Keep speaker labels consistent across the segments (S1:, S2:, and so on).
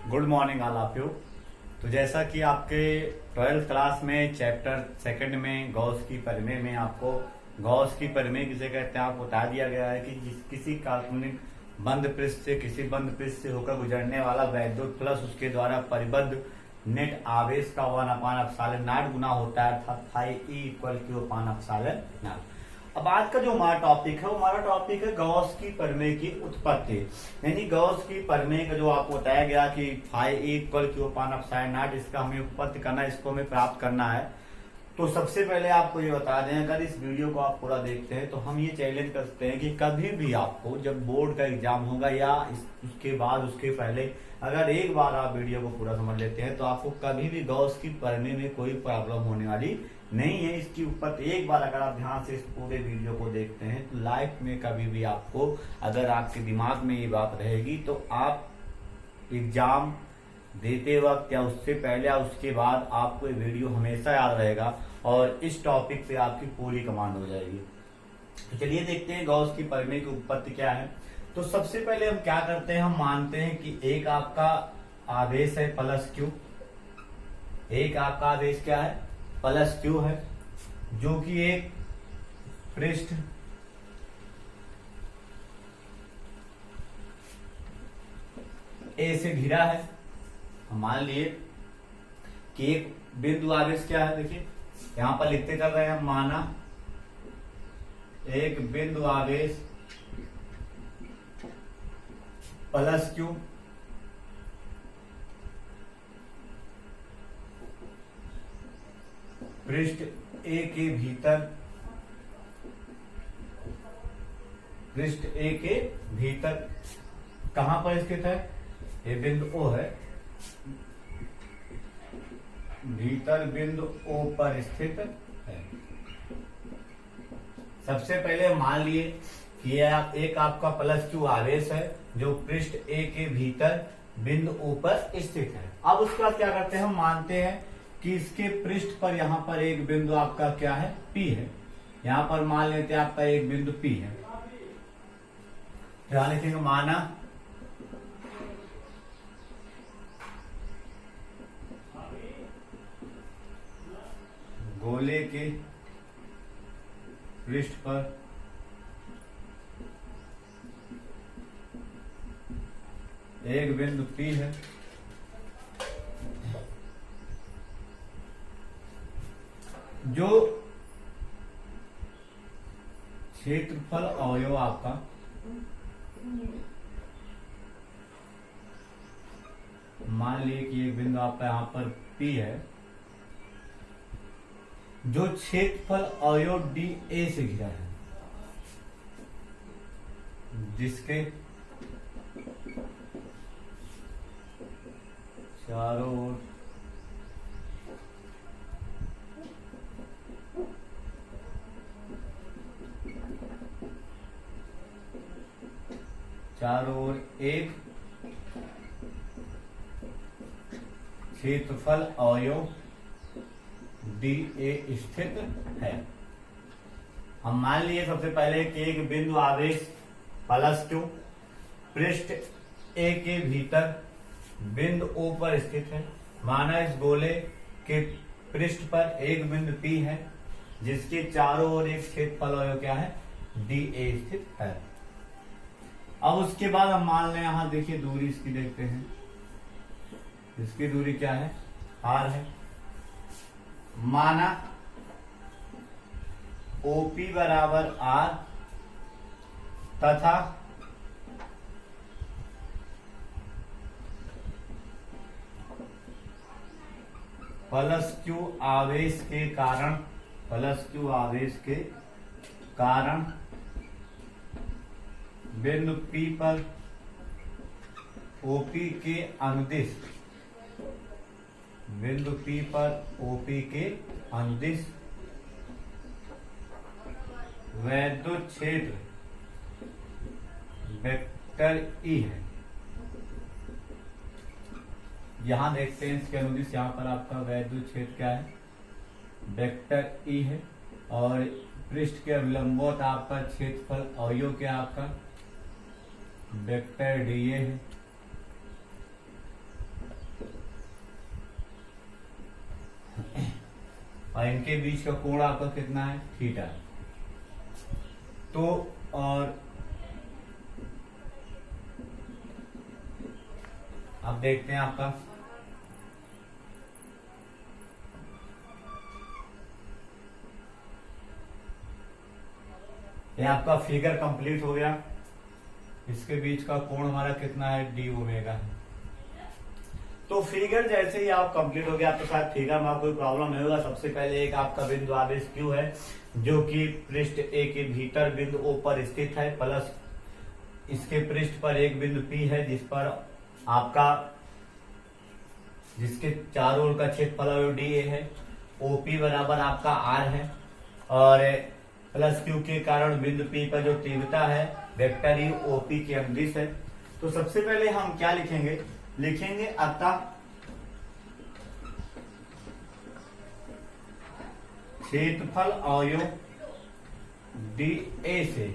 S1: Good morning all of you. तो जैसा कि आपके 12th क्लास में चैप्टर सेकंड में गॉस की परिमेय में आपको गॉस की परिमेय किसे कहते हैं आपको बता दिया गया है कि किसी काल्पनिक बंद पृष्ठ से किसी बंद पृष्ठ से होकर गुजरने वाला वैद्युत प्लस उसके द्वारा परिबद्ध नेट आवेश का 1/ε0 गुना होता है, अर्थात Q/ε0। अब आज का जो हमारा टॉपिक है वो हमारा टॉपिक है गॉस की परिमेय की उत्पत्ति, यानी गॉस की परिमेय का जो आपको बताया गया कि Q/ε0 इसका हमें उत्पत्ति करना है, इसको हमें प्राप्त करना है। तो सबसे पहले आपको ये बता दें, अगर इस वीडियो को आप पूरा देखते हैं तो हम ये चैलेंज करते हैं कि कभी भी आपको जब बोर्ड का एग्जाम होगा या उसके बाद उसके पहले अगर एक बार आप वीडियो को पूरा समझ लेते हैं तो आपको कभी भी गॉस की परिमेय में कोई प्रॉब्लम होने वाली नहीं है। इसकी ऊपर एक बार अगर आप ध्यान से इस पूरे वीडियो को देखते हैं तो लाइफ में कभी भी आपको अगर आपके दिमाग में ये बात रहेगी तो आप एग्जाम देते वक्त या उससे पहले या उसके बाद आपको ये वीडियो हमेशा याद रहेगा और इस टॉपिक पे आपकी पूरी कमांड हो जाएगी। तो चलिए देखते हैं गॉस की परिमेय की उत्पत्ति क्या है। तो सबसे पहले हम क्या करते हैं, हम मानते हैं कि एक आपका आवेश है +Q, एक आपका आवेश क्या है +Q है, जो कि एक पृष्ठ A से घिरा है। हम मान लिए कि एक बिंदु आवेश क्या है, देखिए यहां पर लिखते चल रहे हैं, माना एक बिंदु आवेश +Q पृष्ठ A के भीतर, पृष्ठ A के भीतर कहां पर स्थित है, ये बिंदु O है, भीतर बिंदु O पर स्थित है। सबसे पहले मान लिए कि यह एक आपका +Q आवेश है जो पृष्ठ A के भीतर बिंदु O पर स्थित है। अब उसके बाद क्या करते हैं, हम मानते हैं कि इसके पृष्ठ पर यहां पर एक बिंदु आपका क्या है P है। यहां पर मान लेते हैं आपका एक बिंदु P है। ध्यान रखिएगा, माना गोले के पृष्ठ पर एक बिंदु P है, जो क्षेत्रफल अवयव आपका मान लिए कि एक बिंदु आपका यहां पर P है, जो क्षेत्रफल अवयव DA से घिरा है, जिसके चारों ओर एक क्षेत्रफल अवयव DA स्थित है। हम मान लिए सबसे पहले कि एक बिंदु आवेश +Q पृष्ठ A के भीतर बिंदु O पर स्थित है। माना इस गोले के पृष्ठ पर एक बिंदु P है, जिसके चारों ओर एक क्षेत्रफल अवयव क्या है DA स्थित है। अब उसके बाद हम मान लें, यहां देखिए दूरी इसकी देखते हैं, इसकी दूरी क्या है R है। माना OP बराबर R तथा +Q आवेश के कारण बिंदु P पर OP के अनुदिश, बिंदु P पर OP के अनुदिश वैद्युत क्षेत्र वेक्टर E है। यहां देखते हैं इसके अनुदिश, यहां पर आपका वैद्युत क्षेत्र क्या है वेक्टर E है, और पृष्ठ के लंबवत आपका क्षेत्रफल अवयव क्या आपका वेक्टर DA है। और इनके बीच का कोण आपका कितना है, थीटा। तो और अब देखते हैं आपका ये आपका फिगर कंप्लीट हो गया। इसके बीच का कोण हमारा कितना है, डी ओमेगा है। तो फिगर जैसे ही आप कंप्लीट हो गया, आपके साथ फिगर में कोई प्रॉब्लम नहीं होगा। सबसे पहले एक आपका बिंदु आवेश क्यू है जो कि पृष्ठ ए के भीतर बिंदु ओ पर स्थित है, प्लस इसके पृष्ठ पर एक बिंदु पी है जिस पर आपका जिसके चारों ओर का क्षेत्रफल डी ए है। ओपी बराबर आपका आर है और प्लस क्यू के कारण बिंदु पी पर जो तीव्रता है वेक्टर ई ओपी के अनुदिश है। तो सबसे पहले हम क्या लिखेंगे, लिखेंगे अतः क्षेत्रफल अवयव डी ए से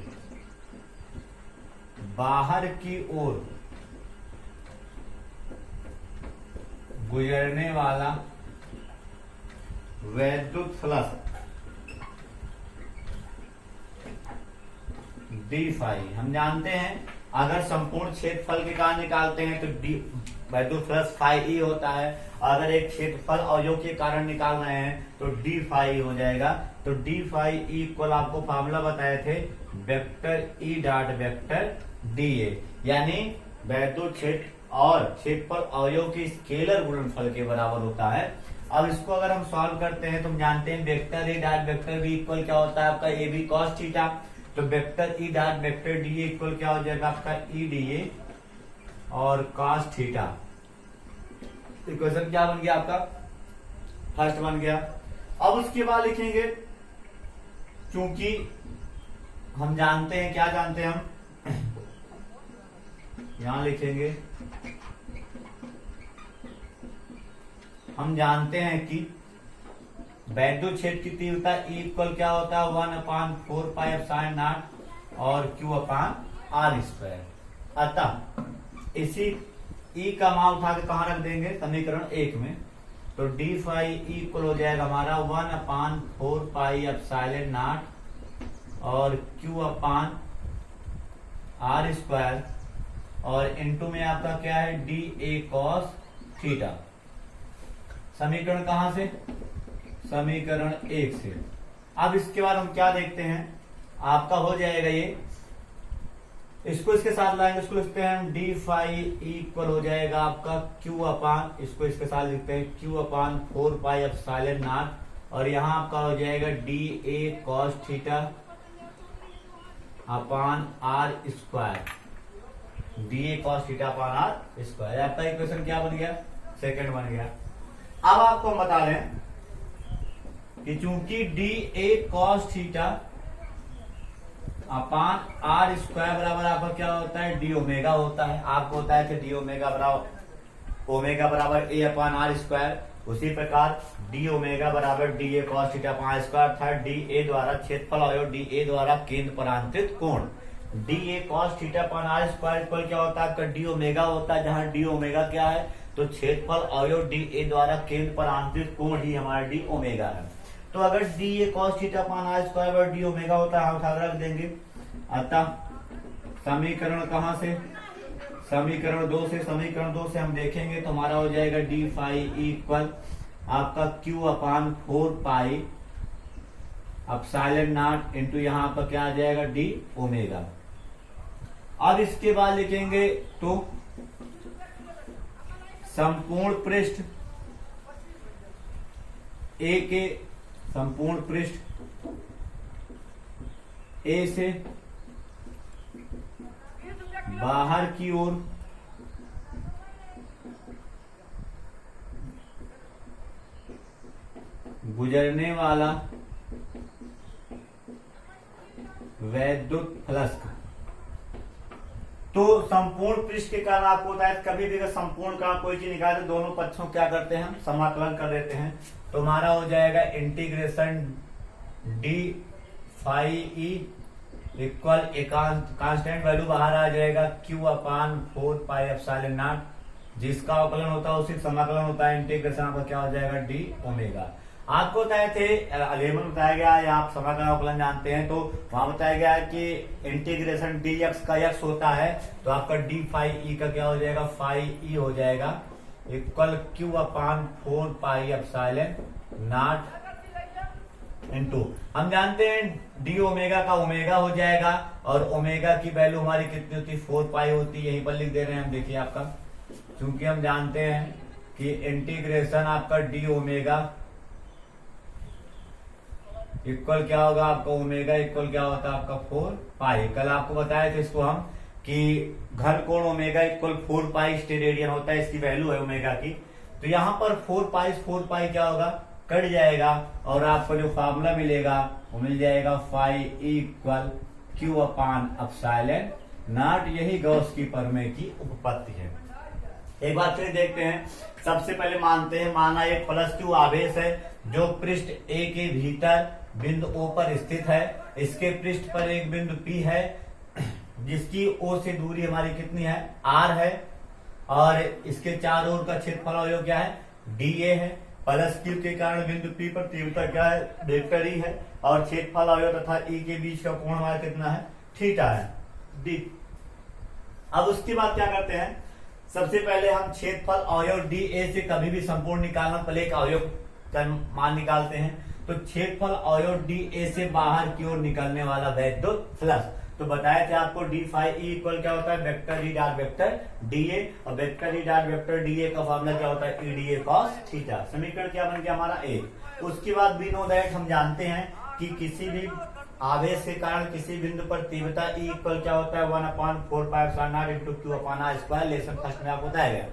S1: बाहर की ओर गुजरने वाला वैद्युत फ्लक्स डी फाई। हम जानते हैं अगर संपूर्ण क्षेत्रफल के कारण निकालते हैं तो डी वैद्युत फ्लक्स फाई ई होता है। अगर एक क्षेत्रफल अवयव के कारण निकाल रहे हैं तो डी फाई हो जाएगा। तो डी फाई इक्वल आपको फार्मूला बताए थे vector E dot vector D A, यानी वैद्युत क्षेत्र और क्षेत्रफल अवयव के स्केलर गुणनफल के बराबर होता है। अब इसको अगर हम सॉल्व करते हैं तो हम जानते हैं vector A dot vector B equal क्या होता है आपका ए बी कॉस थीटा। तो vector E dot vector D A equal क्या हो जाएगा आपका ई डी ए और कॉस थीटा। इक्वेशन क्या बन गया आपका, फर्स्ट बन गया। अब उसके बाद लिखेंगे, क्योंकि हम जानते हैं, क्या जानते हैं हम, यहां लिखेंगे हम जानते हैं कि वैद्युत क्षेत्र की तीव्रता E इक्वल क्या होता है 1/4πε0 और Q/r²। अतः इसी E का मान उठा के कहां रख देंगे, समीकरण 1 में। तो डी फाई इक्वल हो जाएगा हमारा 1/4πε0 और Q/r² और इनटू में आपका क्या है डी ए कॉस थीटा। समीकरण कहां से, समीकरण 1 से। अब इसके बाद हम क्या देखते हैं, आपका हो जाएगा ये, इसको इसके साथ लाएंगे, इसको लिखते हैं हम डी फाई इक्वल हो जाएगा आपका इसको इसके साथ लिखते हैं Q/4πε0 और यहां आपका हो जाएगा D A cos theta upon r², D A cos theta upon r²। आपका इक्वेशन क्या बन गया, सेकंड बन गया। अब आपको हम बता दें कि चूंकि D A cos theta upon r² बराबर आपका क्या होता है डी ओमेगा होता है। आपको होता है कि डी ओमेगा बराबर ए अपान r²। उसी प्रकार डी ओमेगा बराबर D A cos theta upon r²। था डी ए द्वारा क्षेत्रफल अवयव डी ए द्वारा केंद्र परांतरित कोण D A cos theta upon r² equal क्या होता है आपका डी ओमेगा होता है। जहां डी ओमेगा क्या है, तो क्षेत्रफल अवयव डी ए द्वारा केंद्र परांतरित कोण ही हमारा डी ओमेगा है। तो अगर D A cos theta upon r² D omega होता है, हम उठा रख देंगे। अतः समीकरण कहां से, समीकरण 2 से। समीकरण 2 से हम देखेंगे तो हमारा हो जाएगा डी फाई इक्वल आपका Q/4πε0 इंटू यहाँ पर क्या आ जाएगा डी ओमेगा। अब इसके बाद लिखेंगे तो संपूर्ण पृष्ठ ए के, संपूर्ण पृष्ठ ए से बाहर की ओर गुजरने वाला वैद्युत फ्लक्स। तो संपूर्ण पृष्ठ के कारण आपको होता है, कभी भी अगर संपूर्ण का कोई चीज निकालते दोनों पक्षों क्या करते हैं हम समाकलन कर देते हैं। तो हमारा हो जाएगा integration d phi E equal constant value बाहर आ जाएगा Q/4πε0 जिसका अवकलन होता है उसी समाकलन होता है इंटीग्रेशन आपका क्या हो जाएगा डी ओमेगा। आपको बताए थे 11 बताया गया, या आप समाकलन अवकलन जानते हैं, तो वहां बताया गया कि इंटीग्रेशन dx का x होता है, तो आपका d फाई ई का क्या हो जाएगा, फाई ई हो जाएगा इक्वल q अपान 4 पाई एप्सिलॉन नॉट इनटू, हम जानते हैं डी ओमेगा का ओमेगा हो जाएगा, और ओमेगा की वैल्यू हमारी कितनी होती है, 4 पाई होती है, यहीं पर लिख दे रहे हैं हम। देखिए आपका, क्योंकि हम जानते हैं कि इंटीग्रेशन आपका डी ओमेगा इक्वल क्या होगा आपका, ओमेगा इक्वल क्या होता है आपका 4 पाई। कल आपको बताया था इसको हम कि घन कोण ओमेगा इक्वल 4 पाई स्टेरेडियन होता है, इसकी वैल्यू है ओमेगा की। तो यहां पर 4 पाई क्या होगा, कट जाएगा, और आपको जो फॉर्मूला मिलेगा वो मिल जाएगा phi equal q upon epsilon naught, यही गॉस की प्रमेय की उपपत्ति है। एक बार फिर देखते हैं, सबसे पहले मानते हैं, माना एक प्लस क्यू आवेश है जो पृष्ठ ए के भीतर बिंदु ओ पर स्थित है, इसके पृष्ठ पर एक बिंदु पी है जिसकी ओ से दूरी हमारी कितनी है, आर है, और इसके चारों ओर का क्षेत्रफल अवयव क्या है, डी ए है। प्लस क्यू के कारण बिंदु पी पर तीव्रता क्या है, वेक्टर ई है, और क्षेत्रफल अवयव तथा ई के बीच का कोण हमारा कितना है, थीटा है, डी। अब उसके बाद क्या करते हैं, सबसे पहले हम क्षेत्रफल अवयव डी ए से कभी भी संपूर्ण निकालना, पहले एक अवयव का मान निकालते हैं। तो क्षेत्रफल अवयव डी ए से बाहर की ओर निकलने वाला वैद्युत फ्लक्स, तो बताया था आपको डी फाई ई इक्वल क्या होता है, vector E dot vector D A, और vector E dot vector D A का फॉर्मूला क्या होता है, E D A cos theta. समीकरण क्या बन गया हमारा ए। उसके बाद वी नो दैट, हम जानते हैं कि किसी भी आवेश के कारण किसी बिंदु पर तीव्रता ई इक्वल क्या होता है, 1/4 pi epsilon naught into q upon r square, lesson first में आपको बताया गया।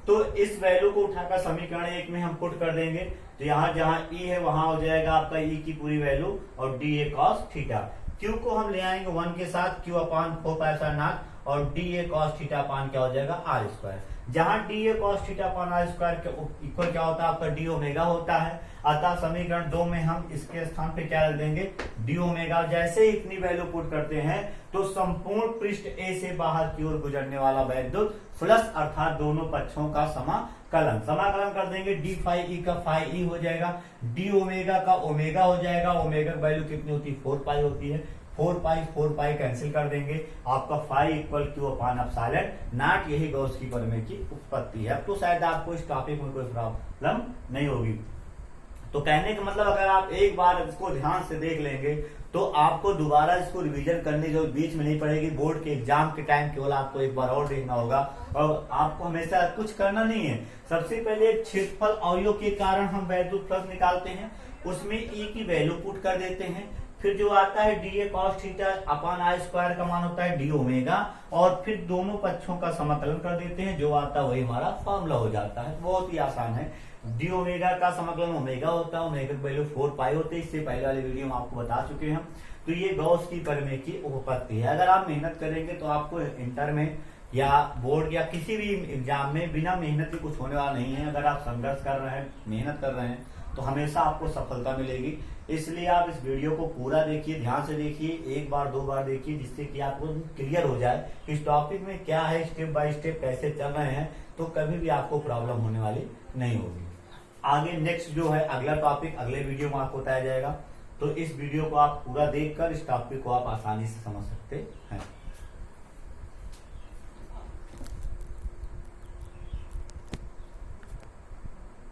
S1: तो इस वैल्यू को उठाकर समीकरण 1 में हम पुट कर देंगे, तो यहाँ जहां ई है वहां हो जाएगा आपका ई की पूरी वैल्यू और D A cos theta. Q को हम ले आएंगे 1 के साथ, Q upon 4 pi epsilon naught, और D A cos theta upon क्या हो जाएगा, आर स्क्वायर। जहां D A cos theta upon are square के इक्वल क्या होता है आपका, डी ओमेगा होता है। अतः समीकरण 2 में हम इसके स्थान पे क्या रख देंगे, डी ओमेगा। जैसे ही इतनी वैल्यू पुट करते हैं तो संपूर्ण पृष्ठ ए से बाहर की ओर गुजरने वाला वैद्युत फ्लक्स अर्थात दोनों पक्षों का समाकलन कर देंगे। डी फाई ई का फाई ई हो जाएगा, डी ओमेगा का ओमेगा हो जाएगा, ओमेगा की वैल्यू कितनी होती है, 4 पाई होती है, 4 पाई कैंसिल कर देंगे, आपका phi equal q upon epsilon naught, यही गॉस की प्रमेय की उत्पत्ति है। अब तो शायद आपको इस टॉपिक में कोई प्रॉब्लम नहीं होगी। तो कहने का मतलब अगर आप एक बार इसको ध्यान से देख लेंगे तो आपको दोबारा इसको रिवीजन करने जो बीच में नहीं पड़ेगी, बोर्ड के एग्जाम के टाइम केवल आपको एक बार और देखना होगा, और आपको हमेशा कुछ करना नहीं है। सबसे पहले क्षेत्रफल अवयव के कारण हम वैद्युत फ्लक्स निकालते हैं, उसमें ई की वैल्यू पुट कर देते हैं, फिर जो आता है d A cos theta upon are square का मान होता है डी ओमेगा, और फिर दोनों पक्षों का समाकलन कर देते हैं, जो आता है वही हमारा फॉर्मूला हो जाता है। बहुत ही आसान है। डी ओमेगा का समाकलन ओमेगा होता है, ओमेगा की वैल्यू 4 पाई होती है, इससे पहले वाले वीडियो में आपको बता चुके हैं। तो ये गॉस की प्रमेय की उपपत्ति है। अगर आप मेहनत करेंगे तो आपको इंटर में या बोर्ड या किसी भी एग्जाम में बिना मेहनत के कुछ होने वाला नहीं है। अगर आप संघर्ष कर रहे हैं, मेहनत कर रहे हैं, तो हमेशा आपको सफलता मिलेगी। इसलिए आप इस वीडियो को पूरा देखिए, ध्यान से देखिए, एक बार 2 बार देखिए, जिससे कि आपको क्लियर हो जाए इस टॉपिक में क्या है, स्टेप बाय स्टेप कैसे चल रहे हैं, तो कभी भी आपको प्रॉब्लम होने वाली नहीं होगी। आगे नेक्स्ट जो है अगला टॉपिक अगले वीडियो में आपको बताया जाएगा, तो इस वीडियो को आप पूरा देखकर इस टॉपिक को आप आसानी से समझ सकते